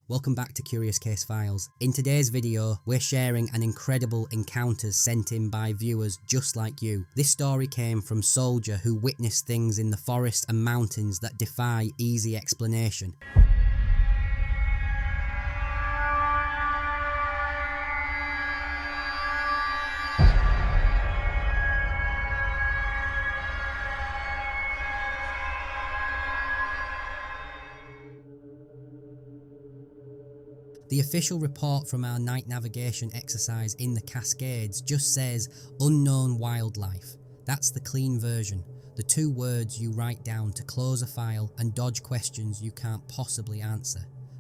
Welcome back to Curious Case Files. In today's video, we're sharing an incredible encounters sent in by viewers just like you. This story came from Soldier who witnessed things in the forest and mountains that defy easy explanation. The official report from our night navigation exercise in the Cascades just says unknown wildlife. That's the clean version, the 2 words you write down to close a file and dodge questions you can't possibly answer.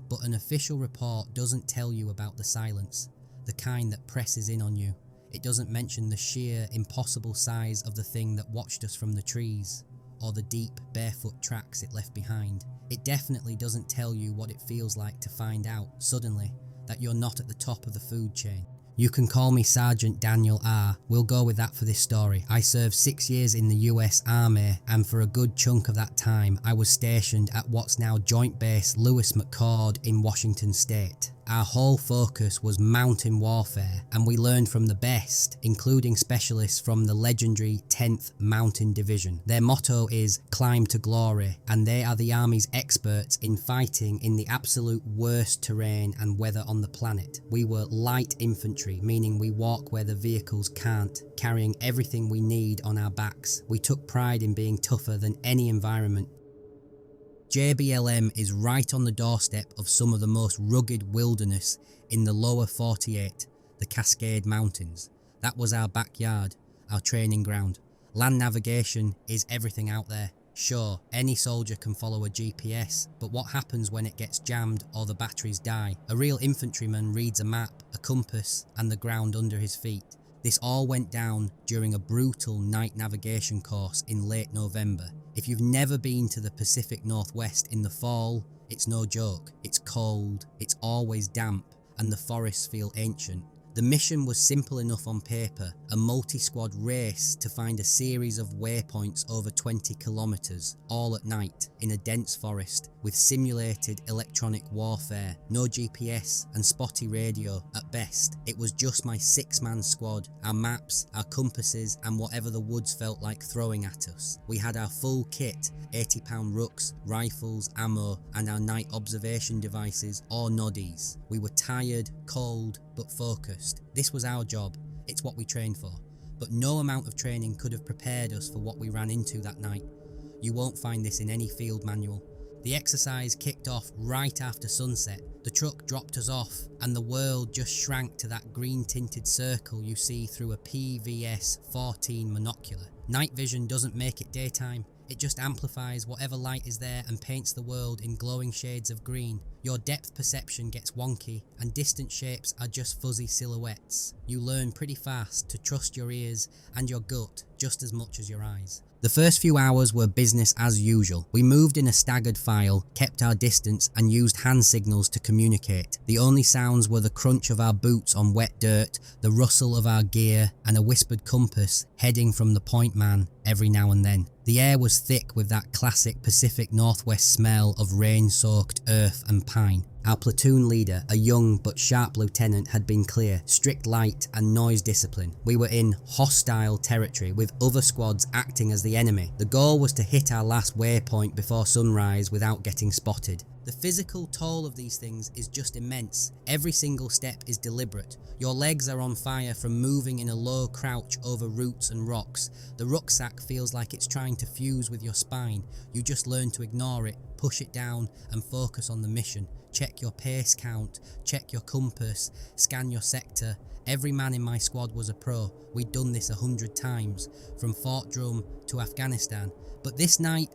But an official report doesn't tell you about the silence, the kind that presses in on you. It doesn't mention the sheer, impossible size of the thing that watched us from the trees, or the deep, barefoot tracks it left behind. It definitely doesn't tell you what it feels like to find out, suddenly, that you're not at the top of the food chain. You can call me Sergeant Daniel R. We'll go with that for this story. I served 6 years in the US Army, and for a good chunk of that time, I was stationed at what's now Joint Base Lewis McChord in Washington State. Our whole focus was mountain warfare, and we learned from the best, including specialists from the legendary 10th Mountain Division. Their motto is "Climb to Glory," and they are the Army's experts in fighting in the absolute worst terrain and weather on the planet. We were light infantry, meaning we walk where the vehicles can't, carrying everything we need on our backs. We took pride in being tougher than any environment. JBLM is right on the doorstep of some of the most rugged wilderness in the lower 48, the Cascade Mountains. That was our backyard, our training ground. Land navigation is everything out there. Sure, any soldier can follow a GPS, but what happens when it gets jammed or the batteries die? A real infantryman reads a map, a compass, and the ground under his feet. This all went down during a brutal night navigation course in late November. If you've never been to the Pacific Northwest in the fall, it's no joke. It's cold, it's always damp, and the forests feel ancient. The mission was simple enough on paper, a multi-squad race to find a series of waypoints over 20 kilometers, all at night, in a dense forest, with simulated electronic warfare, no GPS and spotty radio at best. It was just my 6-man squad, our maps, our compasses, and whatever the woods felt like throwing at us. We had our full kit, 80-pound rucks, rifles, ammo, and our night observation devices, or noddies. We were tired, cold, but focused. This was our job. It's what we trained for. But no amount of training could have prepared us for what we ran into that night. You won't find this in any field manual. The exercise kicked off right after sunset. The truck dropped us off, and the world just shrank to that green-tinted circle you see through a PVS-14 monocular. Night vision doesn't make it daytime. It just amplifies whatever light is there and paints the world in glowing shades of green. Your depth perception gets wonky, and distant shapes are just fuzzy silhouettes. You learn pretty fast to trust your ears and your gut just as much as your eyes. The first few hours were business as usual. We moved in a staggered file, kept our distance, and used hand signals to communicate. The only sounds were the crunch of our boots on wet dirt, the rustle of our gear, and a whispered compass heading from the point man every now and then. The air was thick with that classic Pacific Northwest smell of rain-soaked earth and pine. Our platoon leader, a young but sharp lieutenant, had been clear: strict light and noise discipline. We were in hostile territory with other squads acting as the enemy. The goal was to hit our last waypoint before sunrise without getting spotted. The physical toll of these things is just immense. Every single step is deliberate. Your legs are on fire from moving in a low crouch over roots and rocks. The rucksack feels like it's trying to fuse with your spine. You just learn to ignore it, push it down, and focus on the mission. Check your pace count, check your compass, scan your sector. Every man in my squad was a pro. We'd done this 100 times, from Fort Drum to Afghanistan. But this night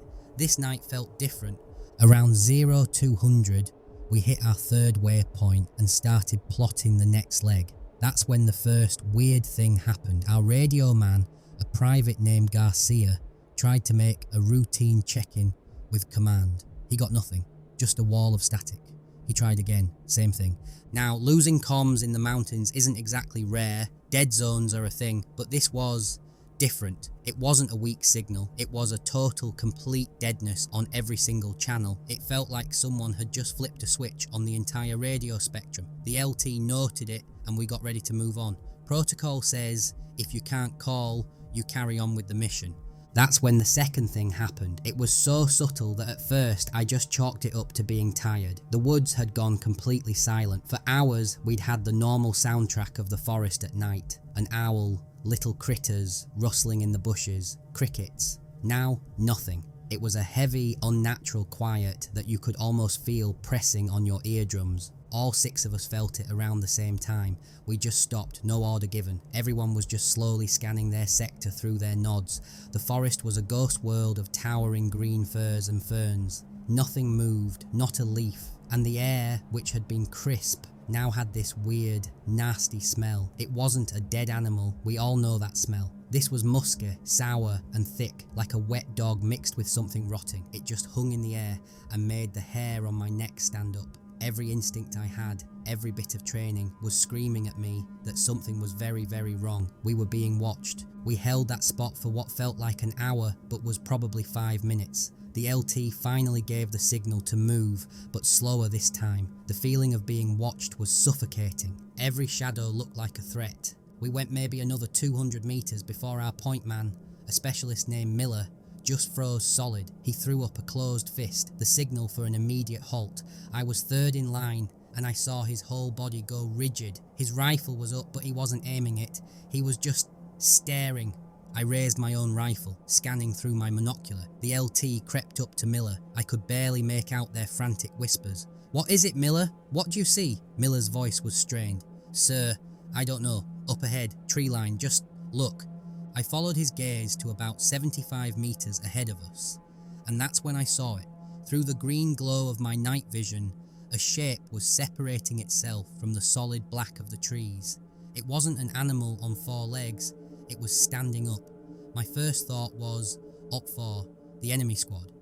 felt different. Around 0200, we hit our 3rd waypoint and started plotting the next leg. That's when the first weird thing happened. Our radio man, a private named Garcia, tried to make a routine check-in with command. He got nothing, just a wall of static. He tried again, same thing. Now, losing comms in the mountains isn't exactly rare. Dead zones are a thing, but this was different. It wasn't a weak signal, it was a total, complete deadness on every single channel. It felt like someone had just flipped a switch on the entire radio spectrum. The LT noted it and we got ready to move on. Protocol says if you can't call, you carry on with the mission. That's when the second thing happened. It was so subtle that at first I just chalked it up to being tired. The woods had gone completely silent. For hours we'd had the normal soundtrack of the forest at night. An owl, little critters rustling in the bushes, crickets. Now, nothing. It was a heavy, unnatural quiet that you could almost feel pressing on your eardrums. All 6 of us felt it around the same time. We just stopped, no order given. Everyone was just slowly scanning their sector through their nods. The forest was a ghost world of towering green firs and ferns. Nothing moved, not a leaf, and the air, which had been crisp, now had this weird, nasty smell. It wasn't a dead animal, we all know that smell. This was musky, sour and thick, like a wet dog mixed with something rotting. It just hung in the air and made the hair on my neck stand up. Every instinct I had, every bit of training, was screaming at me that something was very, very wrong. We were being watched. We held that spot for what felt like an hour, but was probably 5 minutes. The LT finally gave the signal to move, but slower this time. The feeling of being watched was suffocating. Every shadow looked like a threat. We went maybe another 200 meters before our point man, a specialist named Miller, just froze solid. He threw up a closed fist, the signal for an immediate halt. I was third in line and I saw his whole body go rigid. His rifle was up but he wasn't aiming it. He was just staring. I raised my own rifle, scanning through my monocular. The LT crept up to Miller. I could barely make out their frantic whispers. "What is it, Miller? What do you see?" Miller's voice was strained. "Sir, I don't know. Up ahead, Treeline, just look." I followed his gaze to about 75 meters ahead of us, and that's when I saw it. Through the green glow of my night vision, a shape was separating itself from the solid black of the trees. It wasn't an animal on 4 legs, it was standing up. My first thought was, up 4, the enemy squad,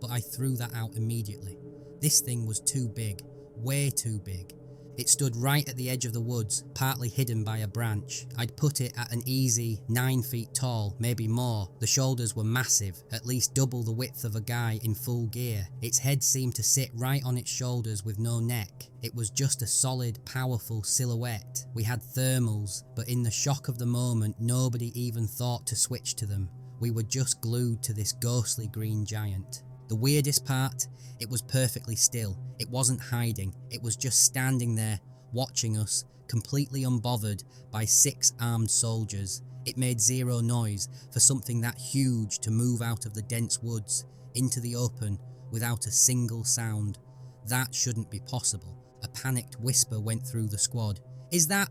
but I threw that out immediately. This thing was too big, way too big. It stood right at the edge of the woods, partly hidden by a branch. I'd put it at an easy 9 feet tall, maybe more. The shoulders were massive, at least double the width of a guy in full gear. Its head seemed to sit right on its shoulders with no neck. It was just a solid, powerful silhouette. We had thermals, but in the shock of the moment, nobody even thought to switch to them. We were just glued to this ghostly green giant. The weirdest part, it was perfectly still. It wasn't hiding, it was just standing there, watching us, completely unbothered by 6 armed soldiers. It made zero noise for something that huge to move out of the dense woods, into the open, without a single sound. That shouldn't be possible. A panicked whisper went through the squad. "Is that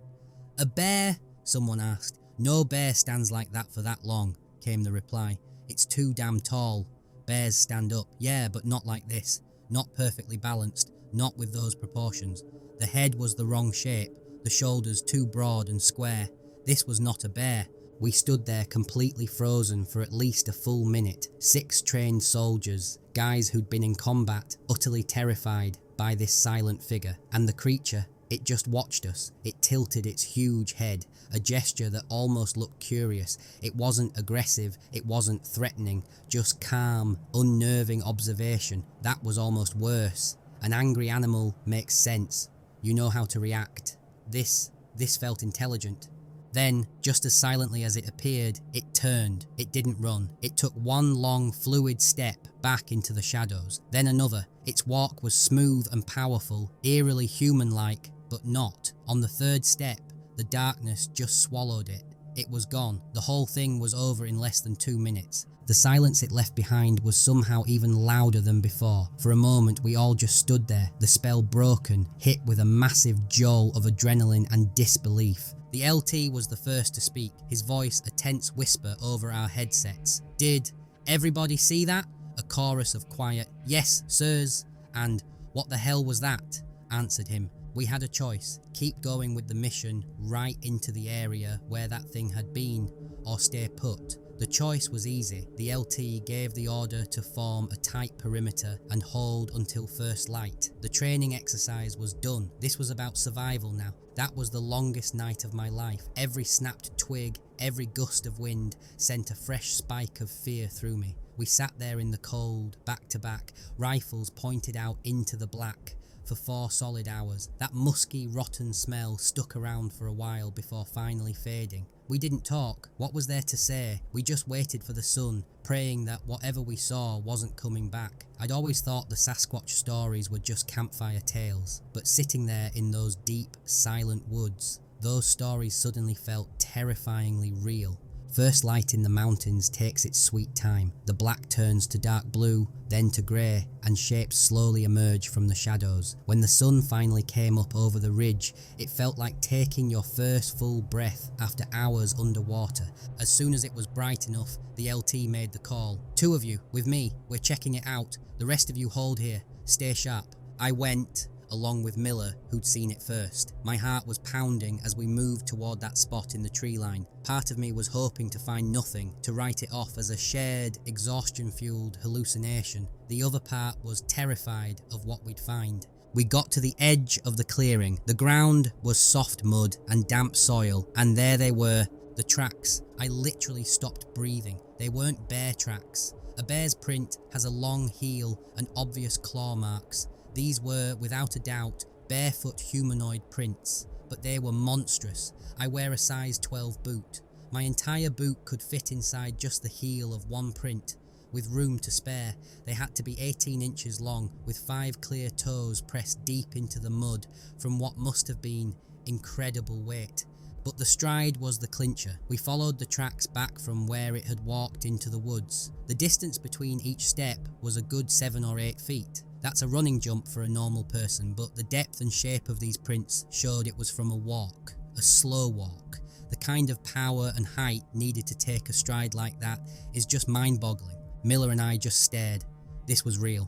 a bear?" someone asked. "No bear stands like that for that long," came the reply. "It's too damn tall. Bears stand up, yeah, but not like this. Not perfectly balanced, not with those proportions. The head was the wrong shape, the shoulders too broad and square. This was not a bear." We stood there completely frozen for at least a full minute. 6 trained soldiers, guys who'd been in combat, utterly terrified by this silent figure. And the creature, it just watched us. It tilted its huge head, a gesture that almost looked curious. It wasn't aggressive, it wasn't threatening, just calm, unnerving observation. That was almost worse. An angry animal makes sense. You know how to react. This felt intelligent. Then, just as silently as it appeared, it turned. It didn't run. It took one long, fluid step back into the shadows, then another. Its walk was smooth and powerful, eerily human-like, but not. On the 3rd step, the darkness just swallowed it. It was gone. The whole thing was over in less than 2 minutes. The silence it left behind was somehow even louder than before. For a moment, we all just stood there, the spell broken, hit with a massive jolt of adrenaline and disbelief. The LT was the first to speak, his voice a tense whisper over our headsets. "Did everybody see that?" A chorus of quiet, "Yes, sirs," and "What the hell was that?" answered him. We had a choice: keep going with the mission right into the area where that thing had been, or stay put. The choice was easy. The LT gave the order to form a tight perimeter and hold until first light. The training exercise was done. This was about survival now. That was the longest night of my life. Every snapped twig, every gust of wind sent a fresh spike of fear through me. We sat there in the cold, back to back, rifles pointed out into the black, for 4 solid hours. That musky, rotten smell stuck around for a while before finally fading. We didn't talk. What was there to say? We just waited for the sun, praying that whatever we saw wasn't coming back. I'd always thought the Sasquatch stories were just campfire tales, but sitting there in those deep, silent woods, those stories suddenly felt terrifyingly real. First light in the mountains takes its sweet time. The black turns to dark blue, then to grey, and shapes slowly emerge from the shadows. When the sun finally came up over the ridge, it felt like taking your first full breath after hours underwater. As soon as it was bright enough, the LT made the call. 2 of you, with me, we're checking it out. The rest of you hold here. Stay sharp. I went, along with Miller, who'd seen it first. My heart was pounding as we moved toward that spot in the tree line. Part of me was hoping to find nothing, to write it off as a shared, exhaustion-fueled hallucination. The other part was terrified of what we'd find. We got to the edge of the clearing. The ground was soft mud and damp soil, and there they were, the tracks. I literally stopped breathing. They weren't bear tracks. A bear's print has a long heel and obvious claw marks. These were, without a doubt, barefoot humanoid prints, but they were monstrous. I wear a size 12 boot. My entire boot could fit inside just the heel of one print. With room to spare, they had to be 18 inches long, with 5 clear toes pressed deep into the mud from what must have been incredible weight. But the stride was the clincher. We followed the tracks back from where it had walked into the woods. The distance between each step was a good 7 or 8 feet. That's a running jump for a normal person, but the depth and shape of these prints showed it was from a walk, a slow walk. The kind of power and height needed to take a stride like that is just mind-boggling. Miller and I just stared. This was real.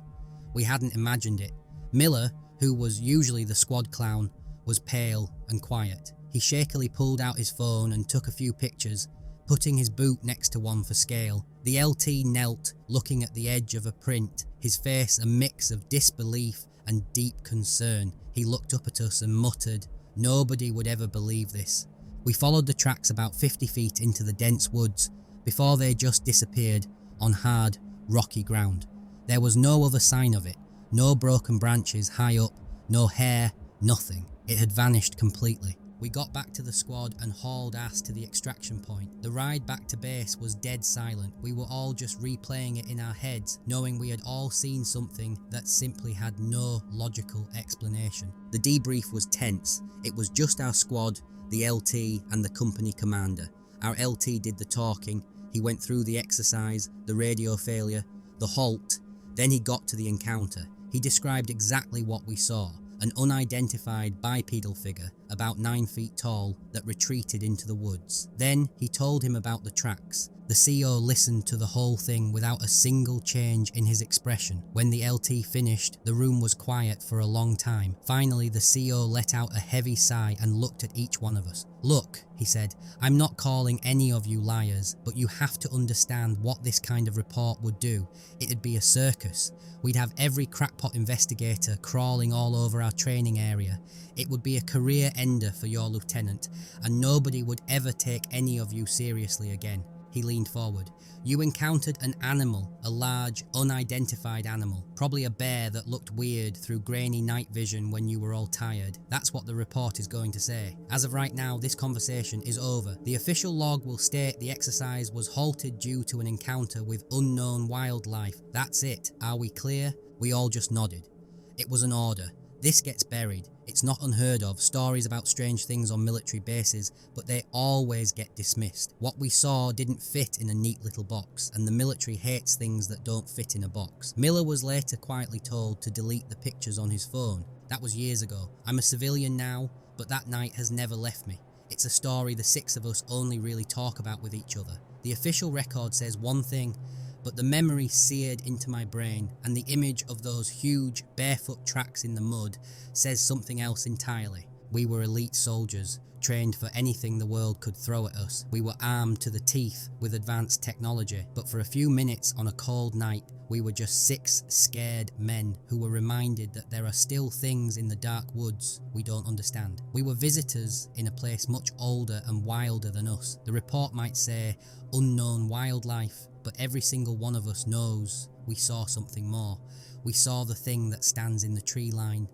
We hadn't imagined it. Miller, who was usually the squad clown, was pale and quiet. He shakily pulled out his phone and took a few pictures, putting his boot next to one for scale. The LT knelt, looking at the edge of a print, his face a mix of disbelief and deep concern. He looked up at us and muttered, "Nobody would ever believe this." We followed the tracks about 50 feet into the dense woods, before they just disappeared on hard, rocky ground. There was no other sign of it, no broken branches high up, no hair, nothing. It had vanished completely. We got back to the squad and hauled ass to the extraction point. The ride back to base was dead silent. We were all just replaying it in our heads, knowing we had all seen something that simply had no logical explanation. The debrief was tense. It was just our squad, the LT and the company commander. Our LT did the talking. He went through the exercise, the radio failure, the halt. Then he got to the encounter. He described exactly what we saw. An unidentified bipedal figure, about 9 feet tall, that retreated into the woods. Then he told him about the tracks. The CO listened to the whole thing without a single change in his expression. When the LT finished, the room was quiet for a long time. Finally, the CO let out a heavy sigh and looked at each one of us. "Look," he said, "I'm not calling any of you liars, but you have to understand what this kind of report would do. It'd be a circus. We'd have every crackpot investigator crawling all over our training area. It would be a career ender for your lieutenant, and nobody would ever take any of you seriously again." He leaned forward. "You encountered an animal, a large, unidentified animal, probably a bear that looked weird through grainy night vision when you were all tired. That's what the report is going to say. As of right now, this conversation is over. The official log will state the exercise was halted due to an encounter with unknown wildlife. That's it. Are we clear?" We all just nodded. It was an order. This gets buried. It's not unheard of, stories about strange things on military bases, but they always get dismissed. What we saw didn't fit in a neat little box, and the military hates things that don't fit in a box. Miller was later quietly told to delete the pictures on his phone. That was years ago. I'm a civilian now, but that night has never left me. It's a story the 6 of us only really talk about with each other. The official record says one thing, but the memory seared into my brain, and the image of those huge, barefoot tracks in the mud says something else entirely. We were elite soldiers, trained for anything the world could throw at us. We were armed to the teeth with advanced technology, but for a few minutes on a cold night, we were just 6 scared men who were reminded that there are still things in the dark woods we don't understand. We were visitors in a place much older and wilder than us. The report might say unknown wildlife, but every single one of us knows we saw something more. We saw the thing that stands in the tree line.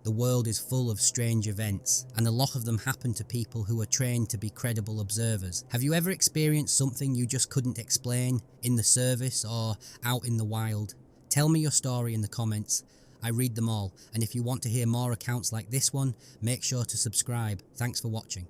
The world is full of strange events, and a lot of them happen to people who are trained to be credible observers. Have you ever experienced something you just couldn't explain in the service or out in the wild? Tell me your story in the comments. I read them all, and if you want to hear more accounts like this one, make sure to subscribe. Thanks for watching.